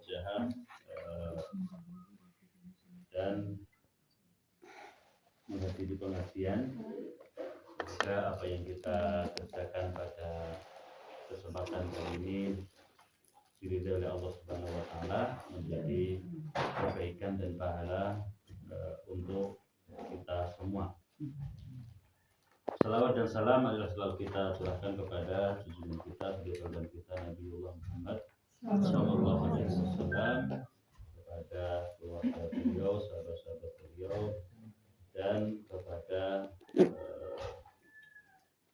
muwajjahah dan menghadiri pengajian. Semoga apa yang kita kerjakan pada kesempatan kali ini diridhai oleh Allah Subhanahu wa taala, menjadi kebaikan dan pahala untuk kita semua. Salawat dan salam adalah selalu kita curahkan kepada junjungan kita, baginda kita Nabiullah Muhammad sallallahu alaihi wasallam, kepada keluarga beliau, sahabat-sahabat beliau, dan kepada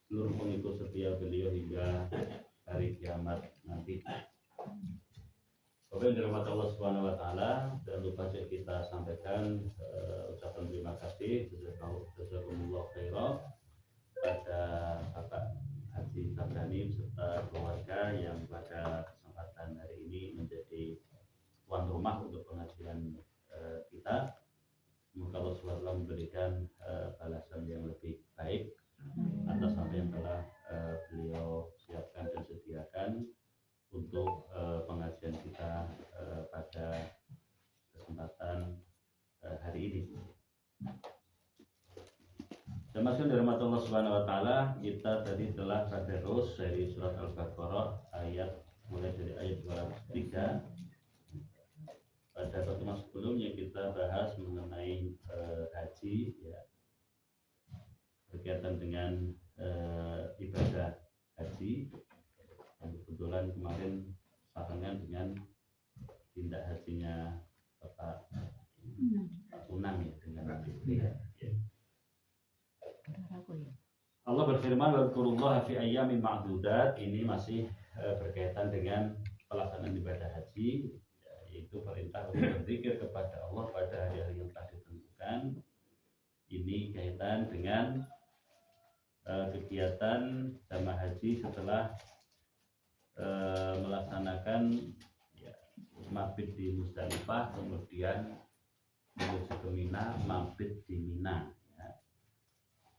seluruh pengikut setia beliau hingga hari kiamat nanti. Bapak yang dirahmati Allah Subhanahu wa taala, jangan lupa kita sampaikan ucapan terima kasih jazakumullah khairan pada Bapak Haji Tabrani beserta keluarga yang pada kesempatan hari ini menjadi tuan rumah untuk pengajian kita. Semoga Allah SWT memberikan balasan yang lebih baik atas apa yang telah beliau siapkan dan sediakan untuk pengajian kita pada kesempatan hari ini. Termasuk dari rahmat Allah Subhanahu wa taala, kita tadi telah tadarus dari surat Al-Baqarah mulai dari ayat 203. Pada pertemuan sebelumnya kita bahas mengenai haji, ya, berkaitan dengan ibadah haji. Dan kebetulan kemarin pasangan dengan tindak hajinya Bapak Unang, ya, dengan ya. Allah berfirman, "Wadzukurullaha fi ayyamin ma'dudat." Ini masih berkaitan dengan pelaksanaan ibadah haji, yaitu perintah untuk berzikir kepada Allah pada hari-hari yang telah ditentukan. Ini kaitan dengan kegiatan jamaah haji setelah melaksanakan, ya, mabit di Muzdalifah, kemudian menuju ke Mina, mabit di Mina.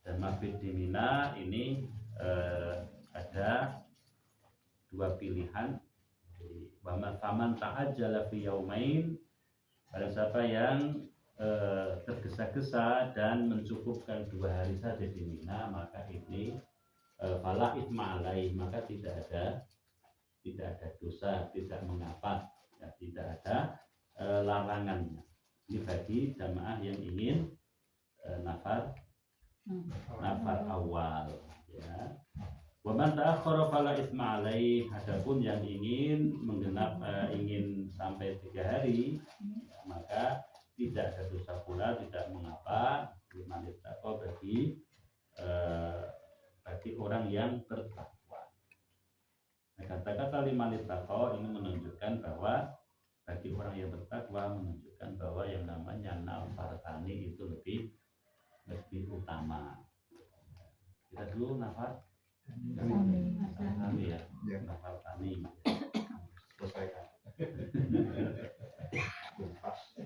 Dan mabit di Mina ini ada dua pilihan. Faman ta'ajjala fi yaumain, pada siapa yang tergesa-gesa dan mencukupkan 2 hari saja di Mina, maka ini fala itsma alaih, maka tidak ada dosa, tidak mengapa, ya, tidak ada larangannya. Ini bagi jamaah yang ingin nafar awal, ya. Wa man ta'akhkhara fala itsma alaih, adapun yang ingin ingin sampai 3 hari, ya, maka tidak ada dosa pula, tidak mengapa, liman ittaqa, bagi orang yang bertakwa. Nah, kata-kata liman ittaqa ini menunjukkan bahwa bagi orang yang bertakwa, menunjukkan bahwa yang namanya nafar tani itu lebih utama. Kita dulu nafar tani, ya, nafar tani. Selesaikan.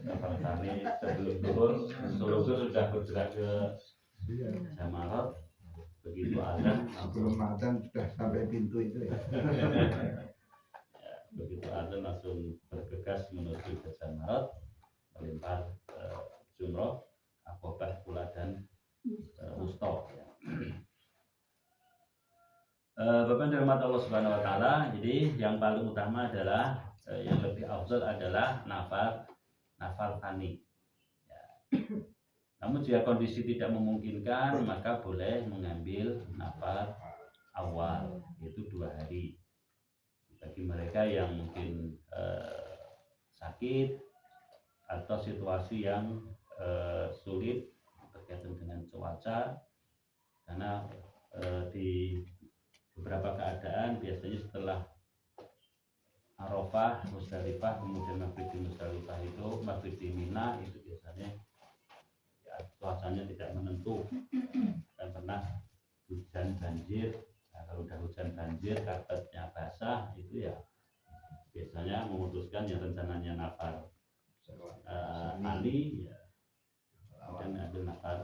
Nafar tani sebelum zuhur sudah bergerak ke Jamarat. Begitu azan, sebelum azan sudah sampai pintu itu, ya. Ya, begitu azan langsung bergegas menuju ke Jamarat, melempar jumroh, akobah pula dan wusta, ya. Bapak dan rahmat Allah Subhanahu wa taala, jadi yang paling utama adalah yang lebih afdal adalah nafar tani, ya. Namun jika kondisi tidak memungkinkan, maka boleh mengambil nafar awal, yaitu 2 hari. Bagi mereka yang mungkin sakit atau situasi yang sulit berkaitan dengan cuaca, karena di beberapa keadaan biasanya setelah Arafah, Muzdalifah, kemudian maghrib di Muzdalifah itu, maghrib di Mina itu biasanya, ya, cuacanya tidak menentu dan pernah hujan banjir. Nah, kalau udah hujan banjir, karpetnya basah, itu ya biasanya memutuskan yang rencananya nafar tani, ya, dan ambil nafar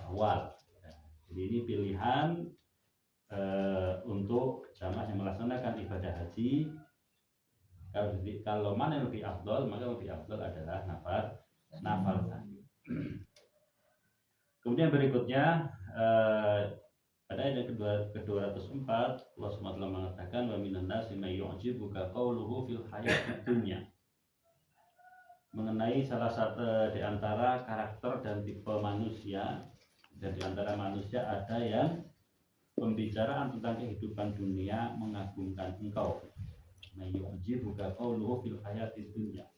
awal. Jadi ini pilihan untuk jamaah yang melaksanakan ibadah haji Kalau mana yang lebih afdol, maka lebih afdol adalah nafal tadi. Kemudian berikutnya pada ayat ke-204 Allah SWT mengatakan wa minan nasi may yu'jibuka qawluhu fil hayatid dunya, mengenai salah satu di antara karakter dan tipe manusia. Dan di antara manusia ada yang pembicaraan tentang kehidupan dunia mengagumkan engkau. Mayyu'jibuka qawluhu fil hayatid dunya,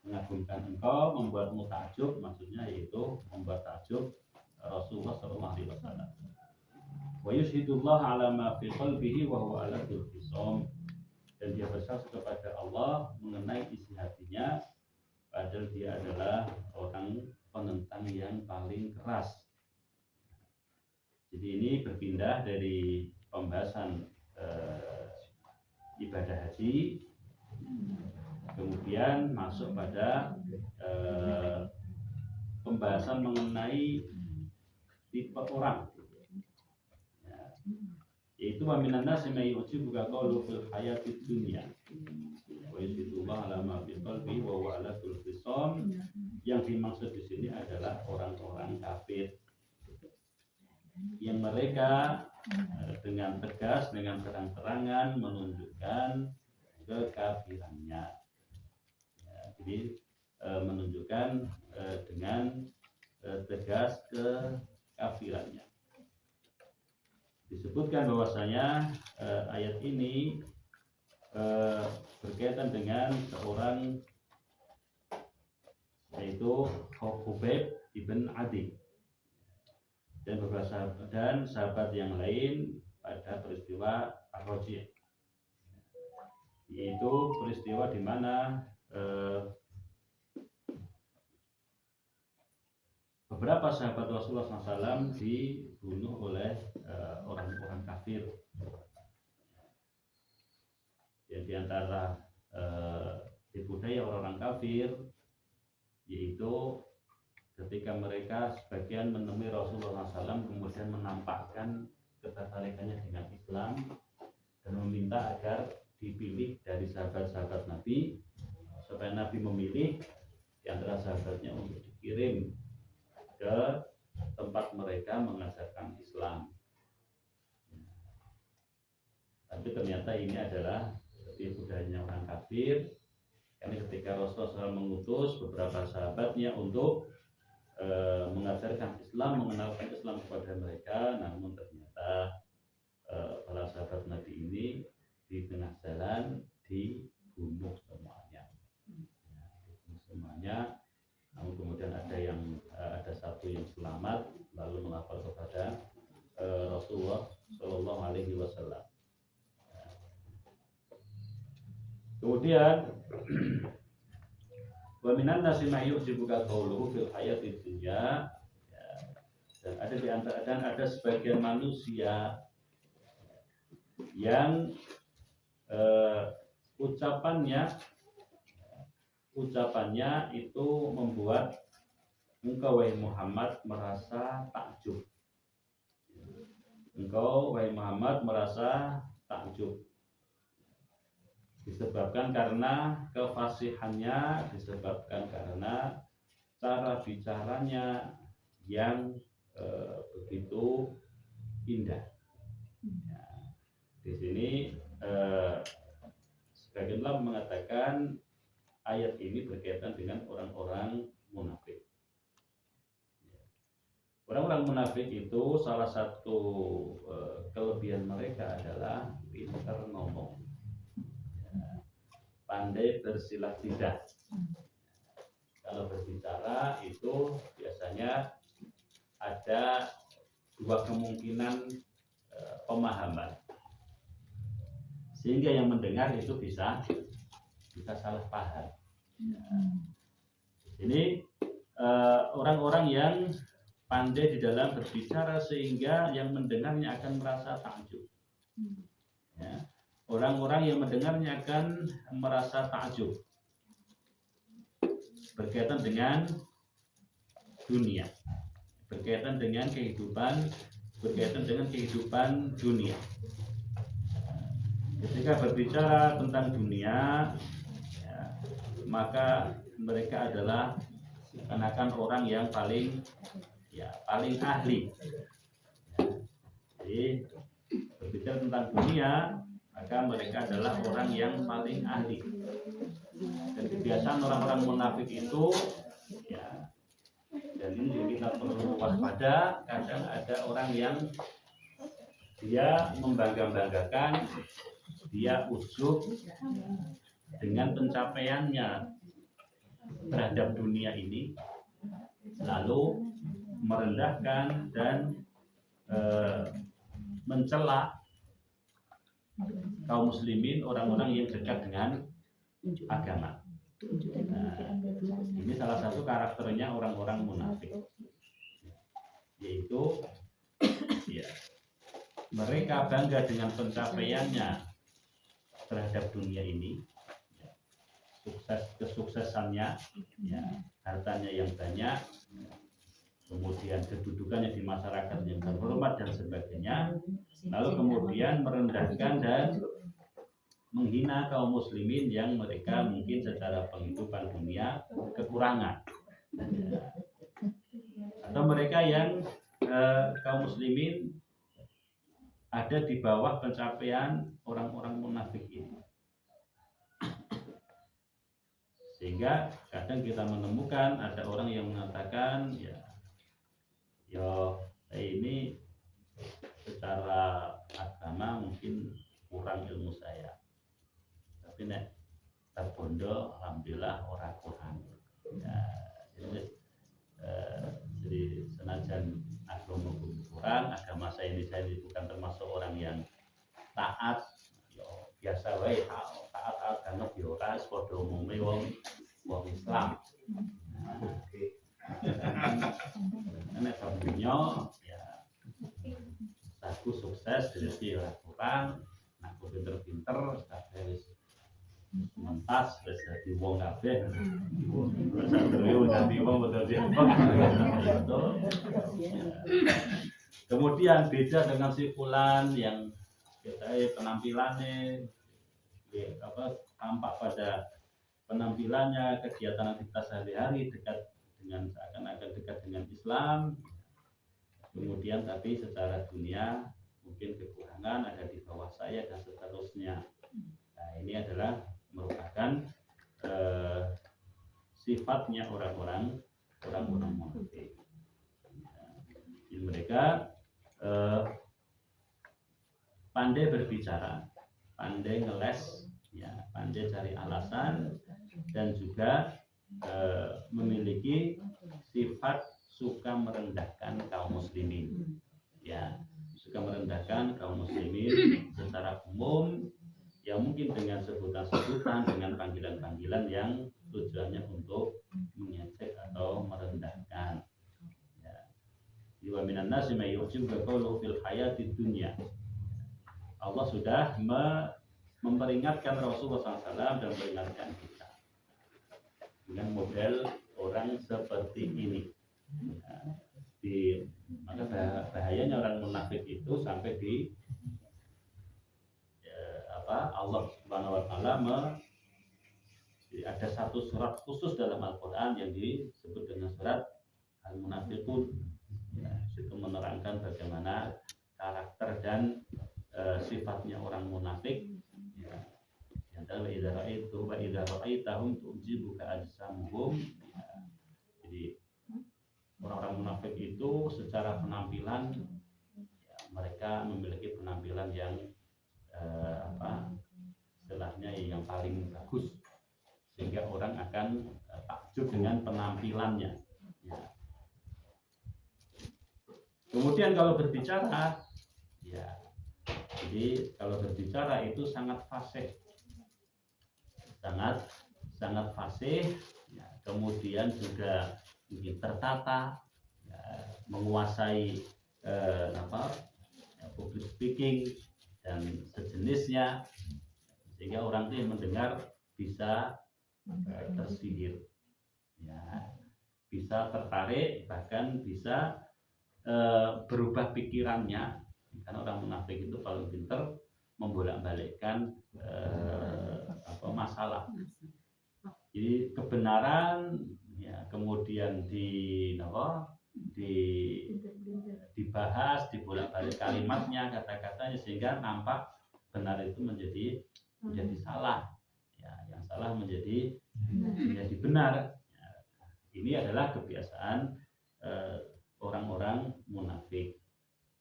mengagumkan engkau, membuatmu takjub, maksudnya yaitu membuat takjub Rasulullah SAW. Wa yushhidullah ala ma fi qalbihi wa huwa ala dzul khisam, dan dia bersaksi kepada Allah mengenai isi hatinya, padahal dia adalah orang penentang yang paling keras. Jadi ini berpindah dari pembahasan ibadah haji, kemudian masuk pada pembahasan mengenai tipe orang, yaitu wa minan nasi may yu'jibuka qawluhu fil hayatid dunya wa yushhidullah ala ma fi qalbihi wa huwa ala dzul khisam. Yang dimaksud di sini adalah orang-orang kafir yang mereka dengan tegas, dengan terang-terangan menunjukkan kekafirannya. Ya, jadi menunjukkan dengan tegas kekafirannya. Disebutkan bahwasanya ayat ini berkaitan dengan seorang, yaitu Khubayb ibn Adi dan beberapa sahabat yang lain pada peristiwa Ar-Raji', yaitu peristiwa di mana beberapa sahabat Rasulullah SAW dibunuh oleh orang-orang kafir. Di antara budaya orang-orang kafir, yaitu ketika mereka sebagian menemui Rasulullah SAW kemudian menampakkan ketertarikannya dengan Islam dan meminta agar dipilih dari sahabat-sahabat Nabi, supaya Nabi memilih di antara sahabatnya untuk dikirim ke tempat mereka mengajarkan Islam. Tapi ternyata ini adalah seperti budayanya orang kafir, karena ketika Rasulullah SAW mengutus beberapa sahabatnya untuk mengajarkan Islam, mengenalkan Islam kepada mereka, namun ternyata para sahabat Nabi ini di tengah jalan dibunuh semuanya. Namun kemudian ada satu yang selamat lalu melapor kepada Rasulullah Shallallahu Alaihi Wasallam. Kemudian wa minan nasi may yu'jibuka qawluhu fil hayatid dunya, dan ada sebagian manusia yang ucapannya itu membuat engkau wahai Muhammad merasa takjub. Engkau wahai Muhammad merasa takjub, disebabkan karena kefasihannya, disebabkan karena cara bicaranya yang begitu indah. Ya, di sini sebagian ulama mengatakan ayat ini berkaitan dengan orang-orang munafik. Orang-orang munafik itu salah satu kelebihan mereka adalah pintar ngomong, pandai bersilat lidah. Kalau berbicara itu biasanya ada dua kemungkinan pemahaman, sehingga yang mendengar itu bisa salah paham. Ini orang-orang yang pandai di dalam berbicara sehingga yang mendengarnya akan merasa takjub. Ya. Orang-orang yang mendengarnya akan merasa takjub berkaitan dengan dunia, berkaitan dengan kehidupan dunia. Ketika berbicara tentang dunia, maka mereka adalah akan orang yang paling ahli. Jadi berbicara tentang dunia, maka mereka adalah orang yang paling ahli. Dan kebiasaan orang-orang munafik itu, ya, dan ini kita perlu waspada. Kadang ada orang yang dia membangga-banggakan, dia ujub dengan pencapaiannya terhadap dunia ini, lalu merendahkan dan mencela kaum muslimin, orang-orang yang dekat dengan agama. Nah, ini salah satu karakternya orang-orang munafik, yaitu ya, mereka bangga dengan pencapaiannya terhadap dunia ini, ya, kesuksesannya, ya, hartanya yang banyak, kemudian kedudukannya di masyarakat yang terhormat dan sebagainya, lalu kemudian merendahkan dan menghina kaum muslimin yang mereka mungkin secara penghidupan dunia kekurangan, atau mereka yang kaum muslimin ada di bawah pencapaian orang-orang munafik ini. Sehingga kadang kita menemukan ada orang yang mengatakan, saya ini secara agama mungkin kurang ilmu saya, tapi nek terbondo alhamdulillah orang kurang. Ya, jadi senajan agama kurang, agama saya ini bukan termasuk orang yang taat, biasa wae taat banget yo ora padha umume wong Islam. Nek dunia ya aku sukses jadi orang kurang, aku pinter-pinter, wis mentas wis dadi wong kabeh. Wis dadi wong betul. Kemudian beda dengan si fulan yang penampilannya tampak pada penampilannya, kegiatan aktivitas sehari-hari dekat dengan seakan-akan dekat dengan Islam, kemudian tapi secara dunia mungkin kekurangan, ada di bawah saya dan seterusnya. Nah, ini adalah merupakan sifatnya orang-orang munafik. Jadi mereka pandai berbicara, pandai ngeles, ya, pandai cari alasan, dan juga memiliki sifat suka merendahkan kaum muslimin, ya, suka merendahkan kaum muslimin secara umum, ya mungkin dengan sebutan-sebutan, dengan panggilan-panggilan yang tujuannya untuk mengejek atau merendahkan. Ya. Wa minan nasi may yu'jibuka qawluhu fil hayatid dunya. Allah sudah memperingatkan Rasulullah SAW dan memperingatkan kita dengan model orang seperti ini. Maka bahayanya orang munafik itu sampai di Allah Subhanahu wa taala ada satu surat khusus dalam Al-Qur'an yang disebut dengan surat Al-Munafiqun. Ya, itu menerangkan bagaimana karakter dan sifatnya orang munafik. Ya. Yang dalam idza ra'aitahum tu'jibuka ajsamuhum. Ya. Jadi orang-orang munafik itu secara penampilan, ya, mereka memiliki penampilan yang istilahnya yang paling bagus, sehingga orang akan takjub dengan penampilannya. Ya. Kemudian kalau berbicara, ya, jadi kalau berbicara itu sangat fasih, sangat fasih, ya. Kemudian juga tertata, ya, menguasai public speaking dan sejenisnya, sehingga orang itu yang mendengar bisa tersihir, ya, bisa tertarik, bahkan bisa berubah pikirannya. Karena orang munafik itu paling pintar membolak-balikkan masalah. Jadi kebenaran ya kemudian dibahas, dibolak-balik kalimatnya, kata-katanya sehingga nampak benar itu menjadi salah. Ya, yang salah menjadi benar. Ya, ini adalah kebiasaan orang-orang munafik.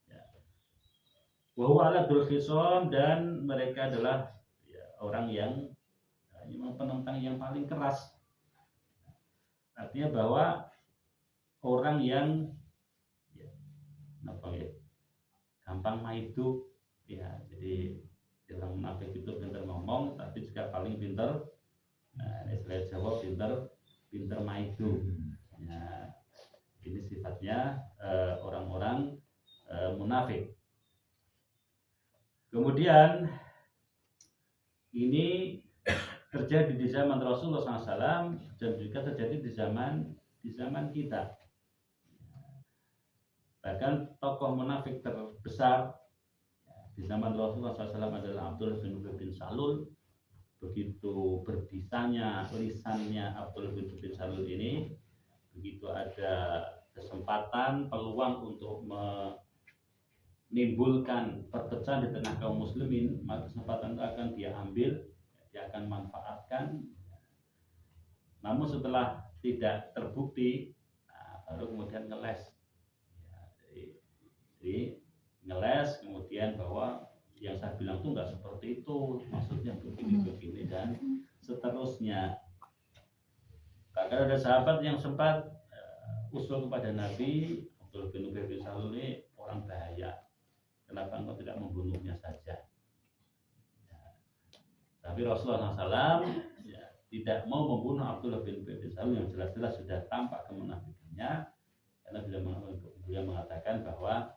Ya. Wa huwa aladul khisam, dan mereka adalah ya, orang yang memang penentang yang paling keras. Artinya bahwa orang yang gampang maidu ya, jadi orang munafik itu pintar ngomong tapi juga paling pintar istilah Jawa pintar maidu ya, ini sifatnya orang-orang munafik. Kemudian ini terjadi di zaman Rasulullah SAW dan juga terjadi di zaman kita. Bahkan tokoh munafik terbesar di zaman Rasulullah SAW adalah Abdullah bin Ubay bin Salul. Begitu berbisanya lisannya Abdullah bin Ubay bin Salul ini, begitu ada kesempatan peluang untuk menimbulkan perpecahan di tengah kaum muslimin, maka kesempatan itu akan dia ambil, dia akan manfaatkan. Namun setelah tidak terbukti, baru kemudian ngeles. Jadi ngeles kemudian bahwa yang saya bilang itu nggak seperti itu, maksudnya begini dan seterusnya. Bahkan ada sahabat yang sempat usul kepada Nabi, Abdullah bin Ubay bin Salul ini orang bahaya, kenapa engkau tidak membunuhnya saja? Ya. Tapi Rasulullah SAW ya, tidak mau membunuh Abdullah bin Ubay bin Salul yang jelas-jelas sudah tampak kemunafikannya, karena beliau mengatakan bahwa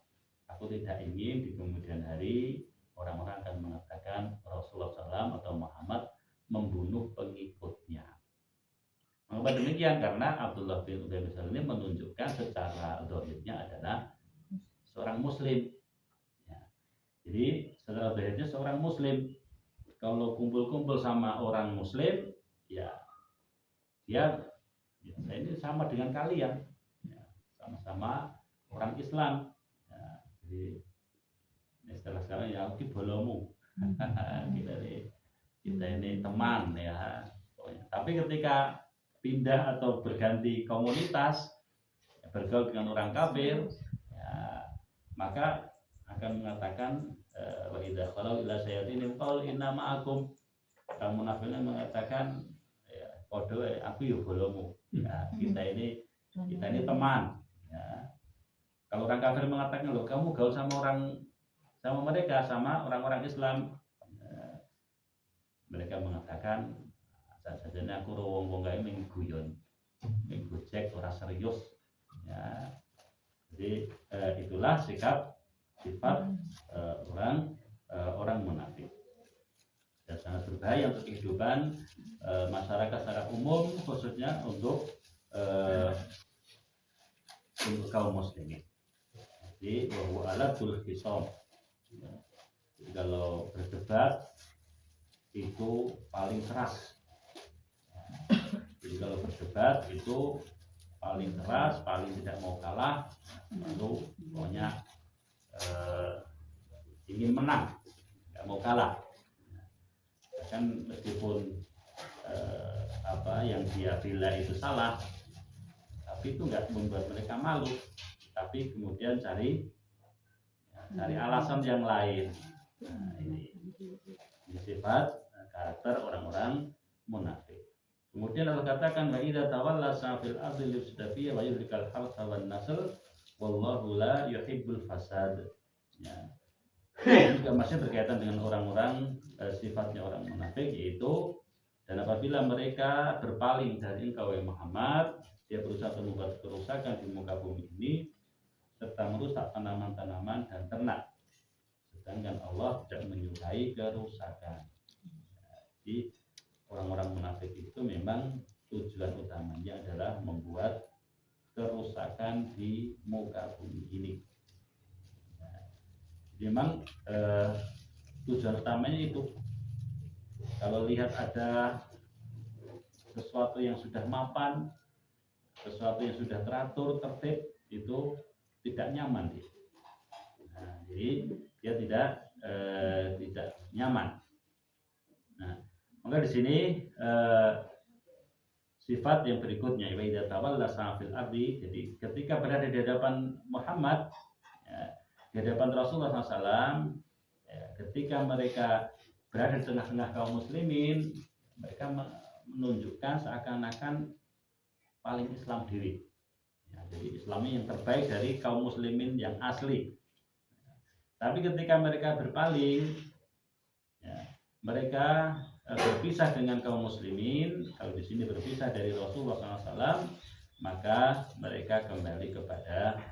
aku tidak ingin di kemudian hari orang-orang akan mengatakan Rasulullah SAW atau Muhammad membunuh pengikutnya. Mengapa demikian? Karena Abdullah bin Ubay bin Salul ini menunjukkan secara zahirnya adalah seorang muslim. Ya. Jadi secara zahirnya seorang muslim. Kalau kumpul-kumpul sama orang muslim, ya dia ini sama dengan kalian, ya, sama-sama orang Islam. Jadi setelah sekarang ya aku bolomu kita ini teman ya. Tapi ketika pindah atau berganti komunitas, bergaul dengan orang kafir, ya, maka akan mengatakan wa idza qalu ila sayyidina qaul inna ma'akum. Orang munafiknya mengatakan ya, podo aku yo bolomu. Ya, kita ini teman. Ya. Kalau orang kafir mengatakan loh kamu gaul sama mereka, sama orang-orang Islam, mereka mengatakan sajane aku wong gawe ming guyon, ming gojek ora serius. Ya. Jadi itulah sifat orang munafik. Dan sangat berbahaya untuk kehidupan masyarakat secara umum, khususnya untuk kaum muslimin. Jadi bahwa aladul khisam. Jadi kalau berdebat itu paling keras. Jadi kalau berdebat itu paling keras, paling tidak mau kalah, lalu pokoknya ingin menang, tidak mau kalah. Bahkan meskipun yang dia bila itu salah, tapi itu nggak membuat mereka malu. Tapi kemudian cari alasan yang lain. Nah, ini sifat karakter orang-orang munafik. Kemudian Allah katakan wa idza tawalla sa'fil ardi yufsidu wa yuhlikal harsa wan nasl wallahu la yuhibbul fasad. Ya. Ini juga masih berkaitan dengan orang-orang sifatnya orang munafik, yaitu dan apabila mereka berpaling dari engkau Muhammad, dia berusaha membuat kerusakan di muka bumi ini serta merusak tanaman-tanaman dan ternak, sedangkan Allah tidak menyukai kerusakan. Jadi orang-orang munafik itu memang tujuan utamanya adalah membuat kerusakan di muka bumi ini. Jadi memang tujuan utamanya itu. Kalau lihat ada sesuatu yang sudah mapan, sesuatu yang sudah teratur, tertib, itu tidak nyaman dia. Nah, jadi dia tidak nyaman. Nah, maka di sini sifat yang berikutnya, wa idza tawalla sa'fil ardi, jadi ketika berada di hadapan Muhammad, ya, di hadapan Rasulullah SAW, ya, ketika mereka berada di tengah-tengah kaum muslimin, mereka menunjukkan seakan-akan paling Islam diri. Ya, jadi Islamnya yang terbaik dari kaum muslimin yang asli. Tapi ketika mereka berpaling, ya, mereka berpisah dengan kaum muslimin. Kalau di sini berpisah dari Rasulullah SAW, maka mereka kembali kepada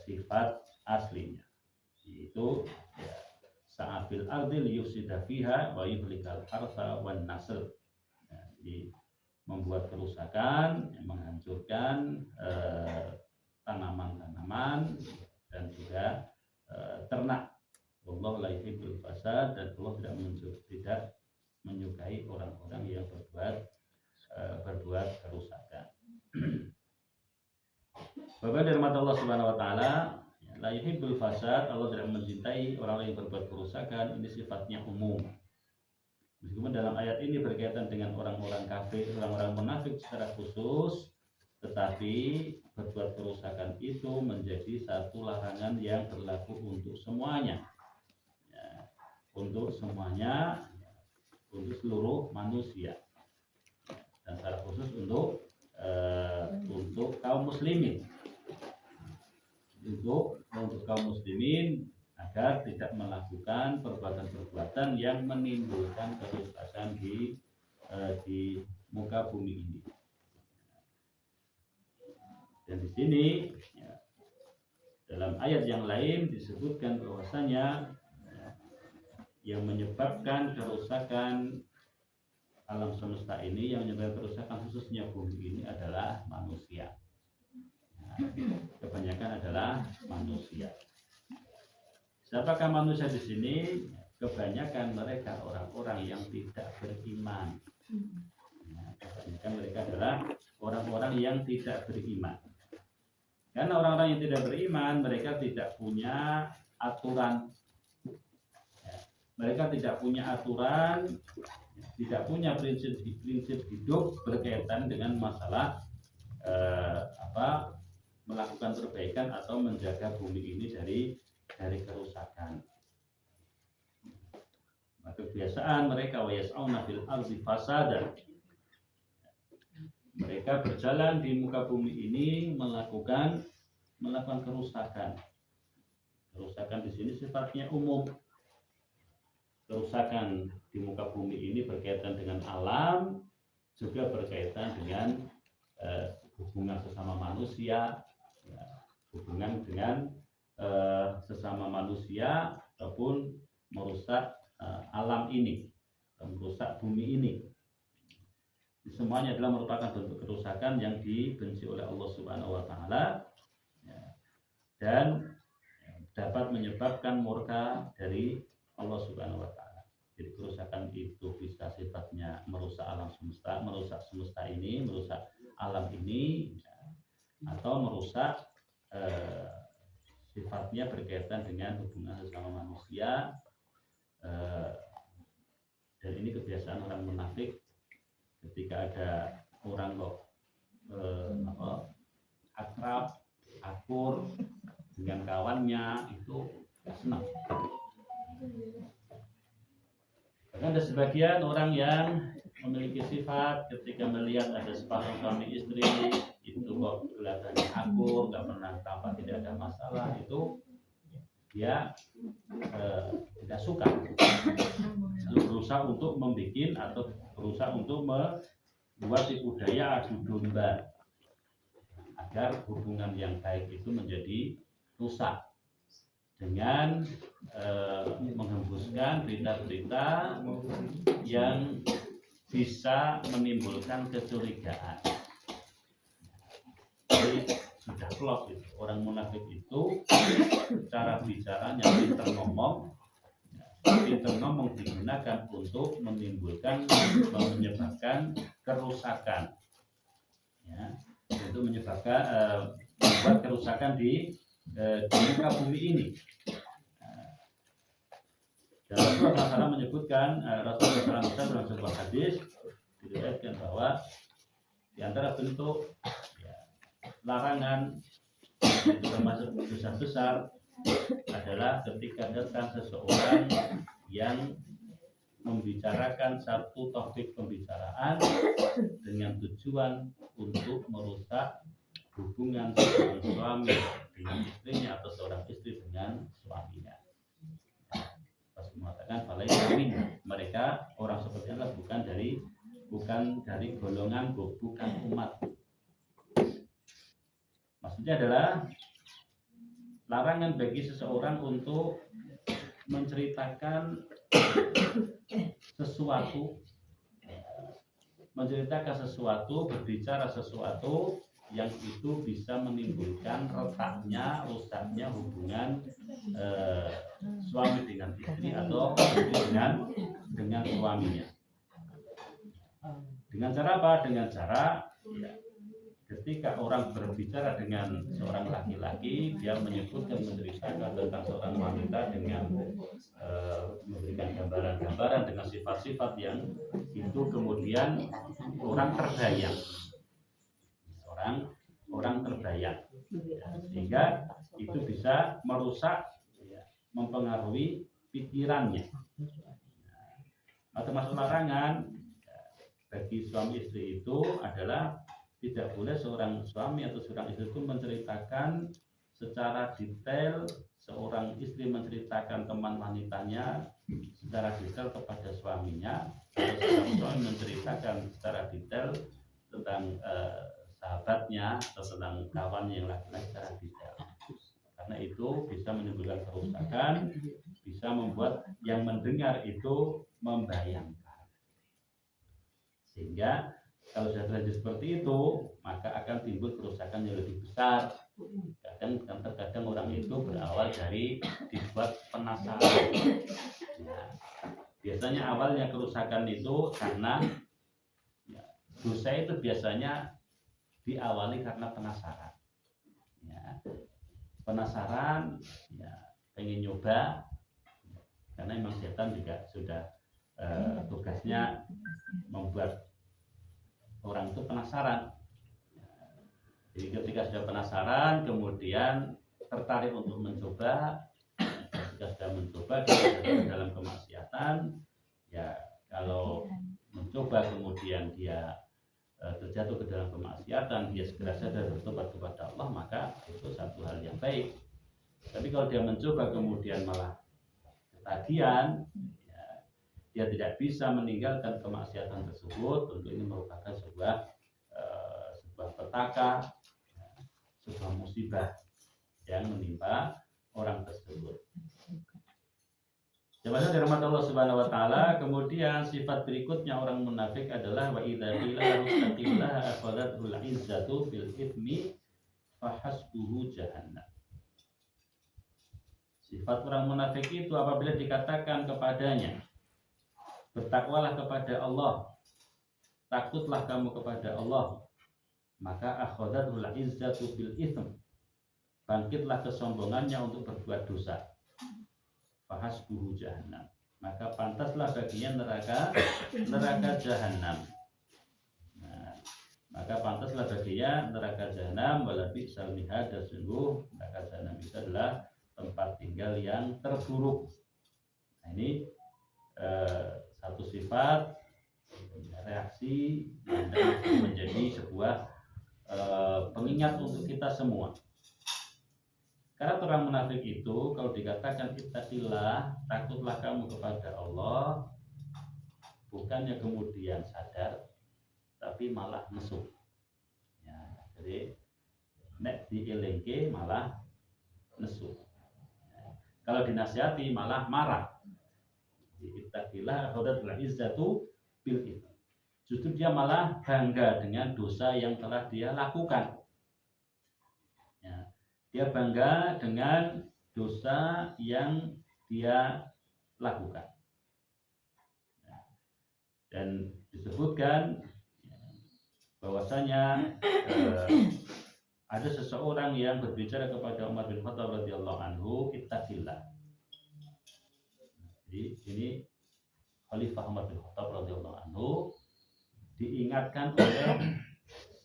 sifat aslinya, yaitu ya, sa'afil ardil yufsida fiha wa yuhlikal harsa wan nasl. Ya, jadi membuat kerusakan, menghancurkan tanaman-tanaman dan juga ternak. Allah la yuhibbul fasad, dan Allah tidak menyukai orang-orang yang berbuat kerusakan. Bapak dari mata Allah Subhanahu wa taala, la yuhibbul fasad, Allah tidak mencintai orang yang berbuat kerusakan. Ini sifatnya umum. Meskipun dalam ayat ini berkaitan dengan orang-orang kafir, orang-orang munafik secara khusus, tetapi berbuat kerusakan itu menjadi satu larangan yang berlaku untuk semuanya. Ya, untuk semuanya, untuk seluruh manusia, dan secara khusus untuk kaum muslimin, untuk kaum muslimin agar tidak melakukan perbuatan-perbuatan yang menimbulkan kerusakan di muka bumi ini. Dan di sini ya, dalam ayat yang lain disebutkan bahwasanya yang menyebabkan kerusakan alam semesta ini, yang menyebabkan kerusakan khususnya bumi ini adalah manusia. Nah, kebanyakan adalah manusia. Siapakah manusia di sini? Kebanyakan mereka orang-orang yang tidak beriman. Nah, kebanyakan mereka adalah orang-orang yang tidak beriman. Karena orang-orang yang tidak beriman, mereka tidak punya aturan. Mereka tidak punya aturan, tidak punya prinsip hidup berkaitan dengan masalah melakukan perbaikan atau menjaga bumi ini dari kerusakan. Maka kebiasaan mereka wa yas'auna fil ardi fasada. Mereka berjalan di muka bumi ini melakukan kerusakan. Kerusakan di sini sifatnya umum. Kerusakan di muka bumi ini berkaitan dengan alam, juga berkaitan dengan hubungan sesama manusia, ya, hubungan dengan sesama manusia, ataupun merusak alam ini, merusak bumi ini. Semuanya adalah merupakan bentuk kerusakan yang dibenci oleh Allah Subhanahu wa taala, ya, dan dapat menyebabkan murka dari Allah Subhanahu wa taala. Jadi kerusakan itu bisa sifatnya merusak alam semesta, merusak semesta ini, merusak alam ini, ya, atau merusak sifatnya berkaitan dengan hubungan sesama manusia. Dan ini kebiasaan orang munafik. Ketika ada orang kok akrab, akur dengan kawannya, itu senang. Bahkan ada sebagian orang yang memiliki sifat ketika melihat ada sepasang suami istri itu kok kelihatannya akur, nggak pernah tampak tidak ada masalah, itu dia tidak suka, lalu berusaha untuk membuat atau berusaha untuk membuat tipu daya adu domba agar hubungan yang baik itu menjadi rusak dengan menghembuskan berita-berita yang bisa menimbulkan kecurigaan. Jadi sudah plot itu. Orang munafik itu cara bicaranya pintar ngomong, pintu ngomong digunakan untuk menimbulkan, menyebabkan kerusakan, ya, untuk menyebabkan membuat kerusakan di muka bumi ini. Dan Rasulullah SAW menyebutkan, Rasulullah SAW dalam sebuah hadis diriwayatkan bahwa di antara bentuk ya, larangan itu termasuk dosa besar adalah ketika datang seseorang yang membicarakan satu topik pembicaraan dengan tujuan untuk merusak hubungan seorang suami dengan istrinya atau seorang istri dengan suaminya. Rasul mengatakan mereka orang seperti itulah bukan dari golongan, bukan umat. Maksudnya adalah larangan bagi seseorang untuk menceritakan sesuatu, berbicara sesuatu yang itu bisa menimbulkan retaknya, rusaknya hubungan suami dengan istri atau istri dengan suaminya. Dengan cara apa? Dengan cara ya, ketika orang berbicara dengan seorang laki-laki, dia menyebutkan, menceritakan tentang seorang wanita dengan memberikan gambaran-gambaran dengan sifat-sifat yang itu kemudian orang terbayang, sehingga itu bisa merusak, ya, mempengaruhi pikirannya. Atau masuk larangan bagi suami istri itu adalah tidak boleh seorang suami atau seorang istri itu menceritakan secara detail, seorang istri menceritakan teman wanitanya secara detail kepada suaminya, atau seorang suami menceritakan secara detail tentang sahabatnya atau tentang kawannya yang laki-laki secara detail. Karena itu bisa menimbulkan kerusakan, bisa membuat yang mendengar itu membayangkan. Sehingga kalau sudah terjadi seperti itu, maka akan timbul kerusakan yang lebih besar. Kadang orang itu berawal dari dibuat penasaran. Ya, biasanya awalnya kerusakan itu karena ya, dosa itu biasanya diawali karena penasaran. Ya, penasaran, ya, pengen nyoba, karena memang setan juga sudah tugasnya membuat orang itu penasaran. Jadi ketika sudah penasaran, kemudian tertarik untuk mencoba. Ketika sudah mencoba, dia dalam kemaksiatan. Ya, kalau mencoba kemudian dia terjatuh ke dalam kemaksiatan, dia segera sadar bertobat kepada Allah, maka itu satu hal yang baik. Tapi kalau dia mencoba kemudian malah ketagihan, ya, dia tidak bisa meninggalkan kemaksiatan tersebut. Tentu ini merupakan sebuah petaka, sebuah musibah yang menimpa orang tersebut. Jemaah dirahmati Allah Subhanahu wa taala, kemudian sifat berikutnya orang munafik adalah wa idza qila ittaqillaha akhadhatul izzatu bil itsmi fahasbuhu jahannam. Sifat orang munafik itu apabila dikatakan kepadanya, bertakwalah kepada Allah, takutlah kamu kepada Allah, maka akhadhatul izzatu bil itsm, bangkitlah kesombongannya untuk berbuat dosa. Fahasbuhu jahannam, maka pantaslah baginya neraka jahannam. Nah, maka pantaslah baginya neraka jahannam, walabi salmihad, dan sungguh neraka jahannam itu adalah tempat tinggal yang terburuk. Nah, ini satu sifat reaksi yang menjadi sebuah pengingat untuk kita semua. Karena orang munafik itu kalau dikatakan ittaqillah, takutlah kamu kepada Allah, bukannya kemudian sadar, tapi malah mesum. Ya, jadi nek dielengke malah mesum. Ya, kalau dinasihati malah marah. Ittaqillah akhadhatul izzatu bil itsm. Justru dia malah bangga dengan dosa yang telah dia lakukan. Dia bangga dengan dosa yang dia lakukan. Dan disebutkan bahwasanya ada seseorang yang berbicara kepada Umar bin Khattab radhiyallahu anhu, ittaqillah. Jadi ini Khalifah Umar bin Khattab radhiyallahu anhu diingatkan oleh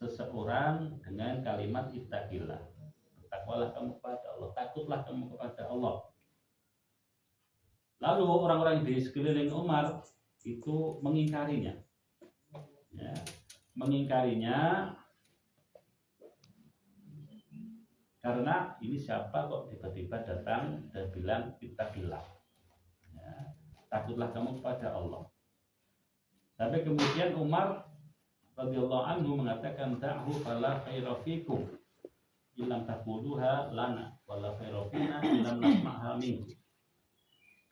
seseorang dengan kalimat ittaqillah. Bertakwalah kamu kepada Allah, takutlah kamu kepada Allah. Lalu orang-orang di sekeliling Umar itu mengingkarinya. Ya, mengingkarinya karena ini siapa kok tiba-tiba datang dan bilang ittaqillah. Ya, takutlah kamu kepada Allah. Sampai kemudian Umar radhiyallahu anhu mengatakan da'hu fala khaira fikum illam taquluha lana wala khaira fina illam nasma'ha minkum.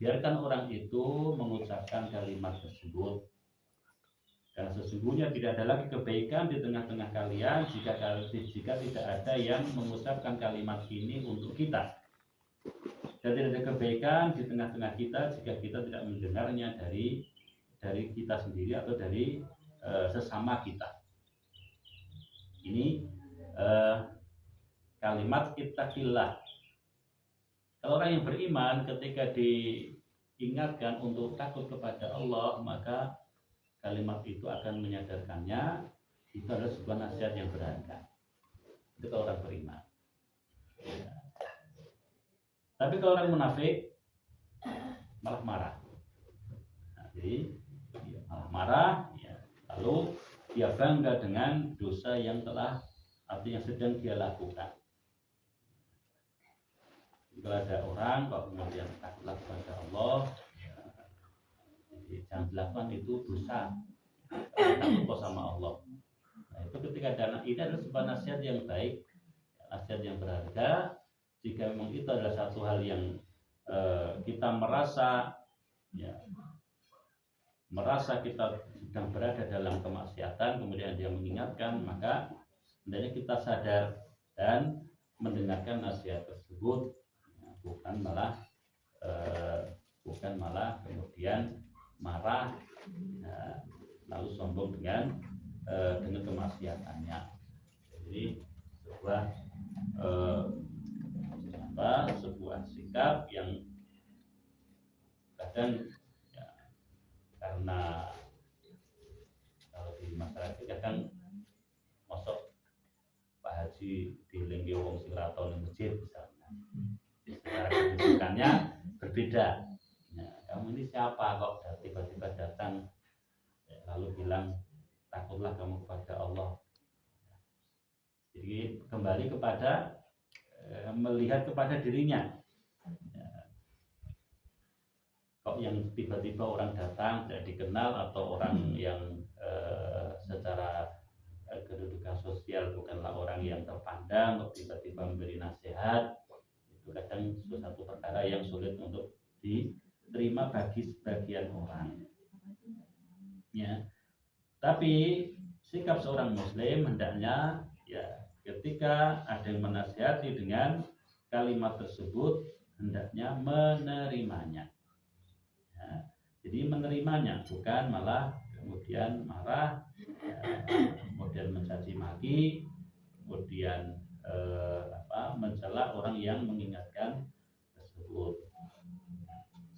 Biarkan orang itu mengucapkan kalimat tersebut. Karena sesungguhnya tidak ada lagi kebaikan di tengah-tengah kalian jika tidak ada yang mengucapkan kalimat ini untuk kita. Dan tidak ada kebaikan di tengah-tengah kita jika kita tidak mendengarnya dari kita sendiri atau dari sesama kita. Ini kalimat ittaqillah. Kalau orang yang beriman ketika diingatkan untuk takut kepada Allah, maka kalimat itu akan menyadarkannya itu adalah sebuah nasihat yang berharga. Itu kalau orang beriman. Ya. Tapi kalau orang munafik malah marah. Nah, jadi malah marah, ya. Lalu dia bangga dengan dosa yang telah atau yang sedang dia lakukan. Kalau ada orang kok kemudian takutlah kepada Allah, ya, jadi jangan dilakukan itu dosa. Takut sama Allah. Nah, itu ketika ada ini adalah sebuah nasihat yang baik, nasihat yang berharga. Jika memang itu adalah satu hal yang kita merasa, ya, merasa kita sedang berada dalam kemaksiatan, kemudian dia mengingatkan, maka hendaknya kita sadar dan mendengarkan nasihat tersebut. Bukan malah kemudian marah, ya, lalu sombong dengan kemaksiatannya. Jadi sebuah sikap yang kadang, ya, karena kalau di masyarakat kadang mosok Pak Haji dilengge wong sing ra tau ning masjid misalnya. Secara kedudukannya berbeda. Ya, kamu ini siapa kok tiba-tiba datang, ya, lalu bilang takutlah kamu kepada Allah. Jadi kembali kepada melihat kepada dirinya. Ya. Kok yang tiba-tiba orang datang tidak dikenal atau orang yang secara kedudukan sosial bukanlah orang yang terpandang, kok tiba-tiba memberi nasihat. Itu kadang suatu perkara yang sulit untuk diterima bagi sebagian orang. Ya. Tapi sikap seorang muslim hendaknya, ya, ketika ada yang menasihati dengan kalimat tersebut hendaknya menerimanya. Ya. Jadi menerimanya, bukan malah kemudian marah, ya, kemudian mencaci maki, kemudian mencela orang yang mengingatkan tersebut.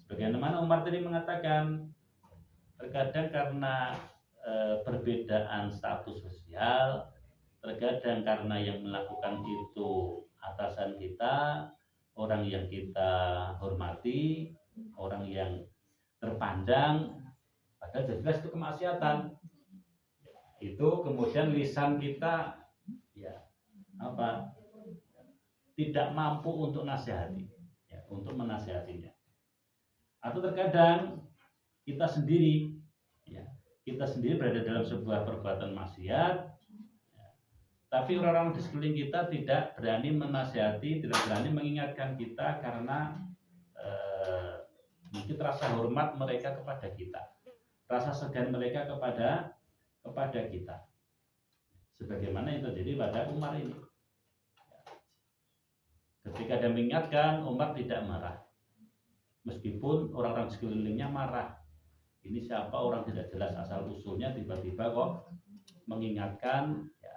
Sebagaimana Umar tadi mengatakan, terkadang karena perbedaan status sosial, terkadang karena yang melakukan itu atasan kita, orang yang kita hormati, orang yang terpandang, padahal jelas itu kemaksiatan. Itu kemudian lisan kita, ya, tidak mampu untuk nasihati, ya, untuk menasihatinya. Atau terkadang kita sendiri berada dalam sebuah perbuatan maksiat, ya, tapi orang-orang di sekeliling kita tidak berani menasihati, tidak berani mengingatkan kita karena mungkin rasa hormat mereka kepada kita, rasa segan mereka kepada kita. Sebagaimana yang terjadi pada Umar ini. Ketika dia mengingatkan, Umar tidak marah. meskipun orang-orang sekelilingnya marah. Ini siapa orang tidak jelas asal usulnya, tiba-tiba kok mengingatkan, ya,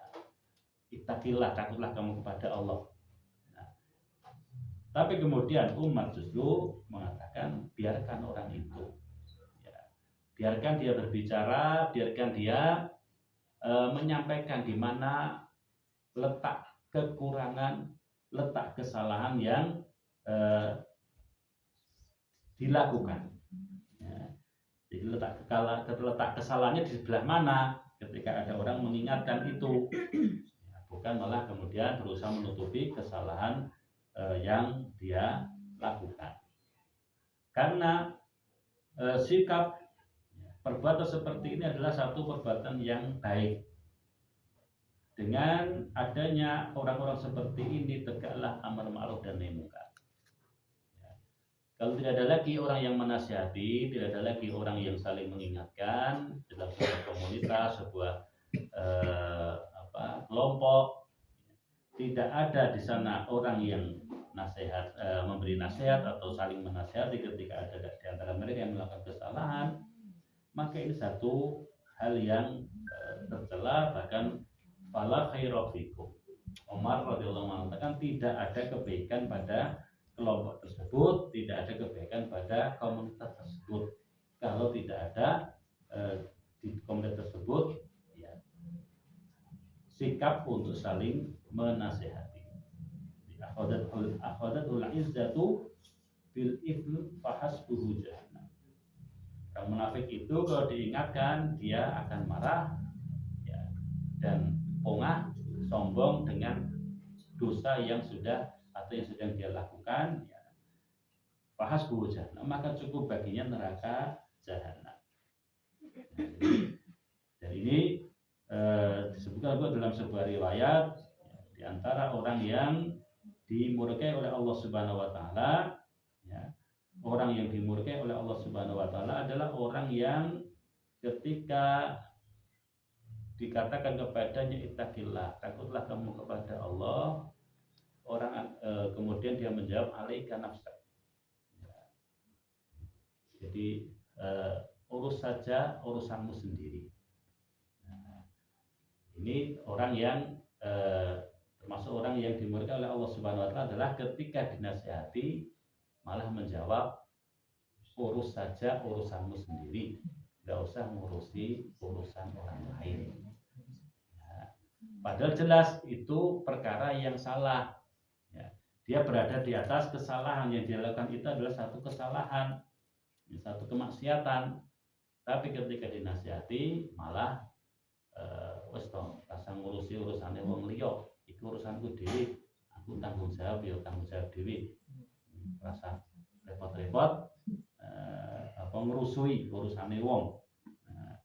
ittaqillah, takutlah kamu kepada Allah. Nah, tapi kemudian umat justru mengatakan biarkan orang itu, ya, biarkan dia berbicara, biarkan dia menyampaikan di mana letak kekurangan, letak kesalahan yang dilakukan. Ya. Jadi letak kesalahannya di sebelah mana ketika ada orang mengingatkan itu, ya, bukan malah kemudian berusaha menutupi kesalahan yang dia lakukan. Karena sikap perbuatan seperti ini adalah satu perbuatan yang baik. Dengan adanya orang-orang seperti ini, tegaklah amar ma'ruf dan nahi munkar. Kalau tidak ada lagi orang yang menasihati, tidak ada lagi orang yang saling mengingatkan dalam sebuah komunitas, sebuah kelompok, tidak ada di sana orang yang nasihat, memberi nasihat atau saling menasihati ketika ada di antara mereka yang melakukan kesalahan, maka ini satu hal yang tercela, bahkan fala khaira fikum. Umar radhiyallahu anhu mengatakan tidak ada kebaikan pada kelompok tersebut, tidak ada kebaikan pada komunitas tersebut kalau tidak ada di komunitas tersebut, ya, sikap untuk saling menasihati. Akhadatul izzatu bil ithm fahasbuhu jahannam. Orang munafik itu kalau diingatkan dia akan marah, ya, dan pongah, sombong dengan dosa yang sudah atau yang sedang dia lakukan, ya, fahasbuhu jahannam, maka cukup baginya neraka jahanam. Dan ini disebutkan dalam sebuah riwayat, ya, di antara orang yang dimurkai oleh Allah Subhanahu wa taala, ya, orang yang dimurkai oleh Allah Subhanahu wa taala adalah orang yang ketika dikatakan kepadanya ittaqillah, takutlah kamu kepada Allah, orang kemudian dia menjawab alaika nafsak. Ya. Jadi urus saja urusanmu sendiri. Nah, ini orang yang termasuk orang yang dimurkai oleh Allah Subhanahu wa taala adalah ketika dinasihati malah menjawab urus saja urusanmu sendiri, nggak usah ngurusi urusan orang lain. Ya. Padahal jelas itu perkara yang salah. Ya, dia berada di atas kesalahan, yang dia lakukan itu adalah satu kesalahan, satu kemaksiatan. Tapi ketika dinasihati malah wes to rasa ngurusi urusane wong liya, iku urusanku dhewe, aku tanggung jawab ya tanggung jawab dhewe. Rasa repot-repot ngerusui urusane wong. Nah,